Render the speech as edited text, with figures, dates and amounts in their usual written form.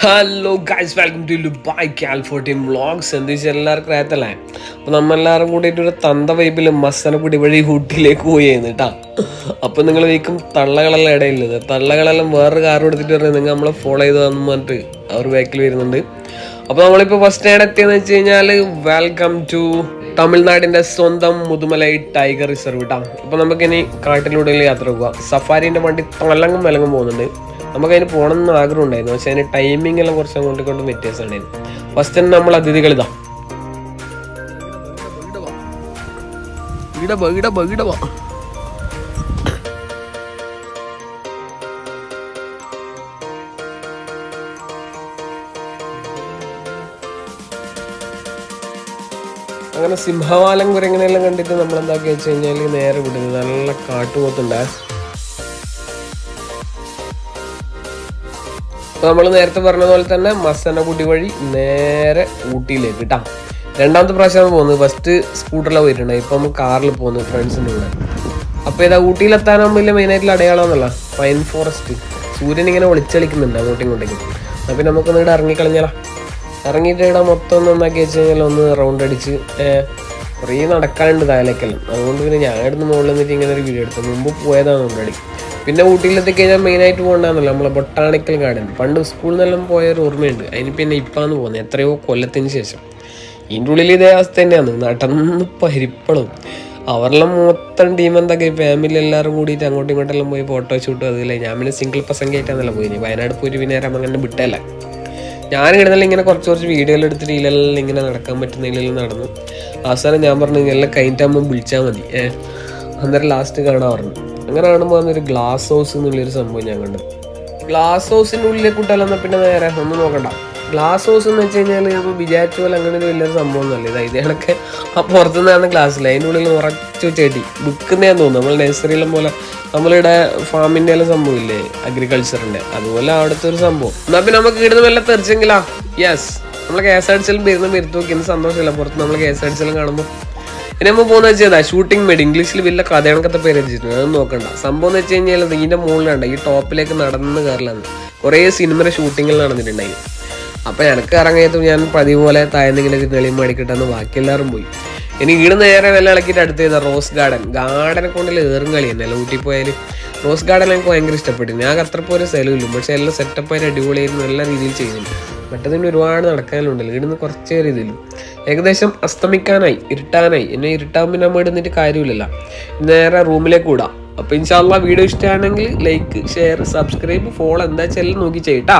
Hello guys, welcome to ലുബായ് കാൽഫോർട്ടീൻ vlogs. എന്ത് വെച്ചാൽ എല്ലാവർക്കും അറിയത്തല്ലേ. അപ്പോൾ നമ്മളെല്ലാവരും കൂടിയിട്ട് ഒരു തന്ത വൈബിൽ മസനക്കുടി വഴി ഊട്ടിയിലേക്ക് പോയിരുന്നു കേട്ടോ. അപ്പോൾ നിങ്ങൾ വീക്കും തള്ളകളെല്ലാം ഇടയില്ലത്, തള്ളകളെല്ലാം വേറൊരു കാർ എടുത്തിട്ട് പറഞ്ഞാൽ നിങ്ങൾ നമ്മളെ ഫോളോ ചെയ്തതെന്ന് പറഞ്ഞിട്ട് അവർ ബാക്കിൽ വരുന്നുണ്ട്. അപ്പോൾ നമ്മളിപ്പോൾ ഫസ്റ്റ് എവിടെ എത്തിയെന്ന് വെച്ച് കഴിഞ്ഞാൽ വെൽക്കം ടു തമിഴ്നാടിൻ്റെ സ്വന്തം മുതുമലൈ ടൈഗർ റിസർവ് കേട്ടോ. അപ്പോൾ നമുക്കിനി കാട്ടിലൂടെ യാത്ര പോകാം. സഫാരീൻ്റെ വണ്ടി തലങ്ങും വിലങ്ങും പോകുന്നുണ്ട്. നമുക്കതിന് പോകണമെന്ന് ആഗ്രഹം ഉണ്ടായിരുന്നു, പക്ഷെ അതിന് ടൈമിംഗ് എല്ലാം കുറച്ച് അങ്ങോട്ടും ഇങ്ങോട്ടും വ്യത്യാസമുണ്ടായിരുന്നു. ഫസ്റ്റ് തന്നെ നമ്മൾ അതിഥികൾ ഇതാ അങ്ങനെ സിംഹവാലം കുരങ്ങനെല്ലാം കണ്ടിട്ട് നമ്മൾ എന്താക്കി വെച്ച് കഴിഞ്ഞാൽ നേരെ വിടുന്നത് നല്ല കാട്ടുപോത്തുണ്ടാ. അപ്പോൾ നമ്മൾ നേരത്തെ പറഞ്ഞ പോലെ തന്നെ മസനഗുഡി വഴി നേരെ ഊട്ടിയിലേക്ക് കേട്ടോ. രണ്ടാമത്തെ പ്രാവശ്യമാണ് പോകുന്നത്. ഫസ്റ്റ് സ്കൂട്ടറിലാണ് പോയിട്ടുണ്ട്, ഇപ്പം നമ്മൾ കാറിൽ പോകുന്നു ഫ്രണ്ട്സിൻ്റെ കൂടെ. അപ്പോൾ ഇതാ ഊട്ടിയിലെത്താനാകുമ്പോൾ മെയിനായിട്ടുള്ള അടയാളമെന്നല്ല പൈൻ ഫോറസ്റ്റ്. സൂര്യൻ ഇങ്ങനെ ഒളിച്ചളിക്കുന്നുണ്ട് അങ്ങോട്ടും ഇങ്ങോട്ടേക്കും. അപ്പം നമുക്കൊന്ന് ഇവിടെ ഇറങ്ങിക്കളഞ്ഞാലോ. ഇറങ്ങിയിട്ട് ഇവിടെ മൊത്തം ഒന്ന് ഒന്നാക്കി വെച്ച് കഴിഞ്ഞാൽ ഒന്ന് റൗണ്ട് അടിച്ച് കുറേ നടക്കാനുണ്ട് താഴേക്കെല്ലാം. അതുകൊണ്ട് പിന്നെ ഞാൻ ഇവിടുന്ന് മുകളിൽ നിന്നിട്ട് ഇങ്ങനെ ഒരു വീഡിയോ എടുത്തു. മുമ്പ് പോയതാണ് ഓൾറെഡി. പിന്നെ ഊട്ടിയിലെത്തി കഴിഞ്ഞാൽ മെയിനായിട്ട് പോകേണ്ടതെന്നല്ല നമ്മളെ ബൊട്ടാണിക്കൽ ഗാർഡൻ. പണ്ട് സ്കൂളിൽ നിന്നെല്ലാം പോയൊരു ഓർമ്മയുണ്ട്. അതിന് പിന്നെ ഇപ്പാന്ന് പോകുന്നത് എത്രയോ കൊല്ലത്തിന് ശേഷം. ഇതിൻ്റെ ഉള്ളിൽ ഇതേ അവസ്ഥ തന്നെയാണ്, നടന്ന് പരിപ്പളും. അവരെല്ലാം മൊത്തം ടീം എന്തൊക്കെ ഫാമിലി എല്ലാവരും കൂടിയിട്ട് അങ്ങോട്ടും ഇങ്ങോട്ടെല്ലാം പോയി ഫോട്ടോ ഷൂട്ടും. അതില്ല ഞാൻ പിന്നെ സിംഗിൾ പ്രസംഗമായിട്ടാണല്ലോ പോയി. വയനാട് പോയിട്ട് പിന്നെ അങ്ങനെ വിട്ടല്ല. ഞാൻ കിടന്നല്ല ഇങ്ങനെ കുറച്ച് വീഡിയോയിൽ എടുത്തിട്ട് ഇതിലെല്ലാം ഇങ്ങനെ നടക്കാൻ പറ്റുന്നതിലെല്ലാം നടന്നു. അവസാനം ഞാൻ പറഞ്ഞു എല്ലാം കഴിഞ്ഞിട്ടാകുമ്പോൾ വിളിച്ചാൽ മതി, അന്നേരം ലാസ്റ്റ് കാണാൻ പറഞ്ഞു. അങ്ങനെ കാണുമ്പോൾ അന്നൊരു ഗ്ലാസ് ഹൗസ് എന്നുള്ളൊരു സംഭവം ഞാൻ കണ്ടു. ഗ്ലാസ് ഹൗസിൻ്റെ ഉള്ളിലേക്ക് കൂട്ടാലെന്നാൽ പിന്നെ നേരെ ഒന്നും നോക്കണ്ട. ഗ്ലാസ് ഹൗസ് എന്ന് വെച്ച് കഴിഞ്ഞാൽ ഇപ്പോൾ വിചാരിച്ച പോലെ അങ്ങനെ ഒരു വലിയൊരു സംഭവം ഒന്നുമല്ല. ഇതേണൊക്കെ ആ പുറത്തുനിന്നാണ് ക്ലാസ്സിൽ അതിൻ്റെ ഉള്ളിൽ ഉറച്ചു ചെടി വിൽക്കുന്നതാന്ന് തോന്നുന്നു. നമ്മൾ നഴ്സറിയിലും പോലെ നമ്മളിവിടെ ഫാമിൻ്റെ എല്ലാം സംഭവം ഇല്ലേ, അഗ്രികൾച്ചറിൻ്റെ, അതുപോലെ അവിടുത്തെ ഒരു സംഭവം. എന്നാൽ പിന്നെ നമുക്ക് ഇവിടുന്ന് വല്ല തെറിച്ചെങ്കിലാ യെസ് നമ്മൾ KSRTC വരുത്ത് നോക്കിയെന്ന് സന്തോഷമില്ല. പുറത്ത് നമ്മൾ KSRTC കാണുമ്പോൾ ഇനി നമ്മൾ പോകുന്ന വെച്ചാൽ ഷൂട്ടിംഗ് മേഡ് ഇംഗ്ലീഷിൽ വലിയ കഥകണക്കത്തെ പേര് വെച്ചിട്ടുണ്ട്. അതൊന്നും നോക്കണ്ട. സംഭവം എന്ന് വെച്ച് കഴിഞ്ഞാൽ ഇതിൻ്റെ മുകളിലുണ്ട് ഈ ടോപ്പിലേക്ക് നടന്ന് കയറലാണ്. കുറേ സിനിമയുടെ ഷൂട്ടിങ്ങിൽ നടന്നിട്ടുണ്ടായി. അപ്പോൾ എനിക്ക് ഇറങ്ങിയതും ഞാൻ പതിവ് പോലെ താഴ്ന്നിങ്ങനെ തെളിയും മേടിക്കിട്ടെന്ന് ബാക്കി എല്ലാവരും പോയി. ഇനി ഈട് നേരെ വെള്ളം ഇളക്കിയിട്ട് അടുത്ത് ചെയ്താൽ റോസ് ഗാർഡനെ കൊണ്ടുള്ള ഏറും കളി തന്നെ. ഊട്ടി പോയാൽ റോസ് ഗാർഡൻ എനിക്ക് ഭയങ്കര ഇഷ്ടപ്പെട്ടു. ഞാൻ അത്ര പോലെ സ്ഥലമില്ല, പക്ഷെ എല്ലാം സെറ്റപ്പായിട്ട് അടിപൊളിയായിരുന്നു, നല്ല രീതിയിൽ ചെയ്യുന്നുണ്ട്. മറ്റതിന് ഒരുപാട് നടക്കാനുണ്ടല്ലോ. ഇവിടുന്ന് കുറച്ച് രീതിയിൽ ഏകദേശം അസ്തമിക്കാനായി, ഇരുട്ടാനായി. എന്നെ ഇരുട്ടാകുമ്പോൾ നമ്മൾ ഇടുന്നിട്ട് കാര്യമില്ലല്ലോ. നേരെ റൂമിലേക്ക് വിടാം. അപ്പോൾ ഇൻഷാ അല്ലാഹ് വീഡിയോ ഇഷ്ടമാണെങ്കിൽ ലൈക്ക്, ഷെയർ, സബ്സ്ക്രൈബ്, ഫോളോ എന്താ വെച്ചാൽ നോക്കി ചെയ്യട്ടാ.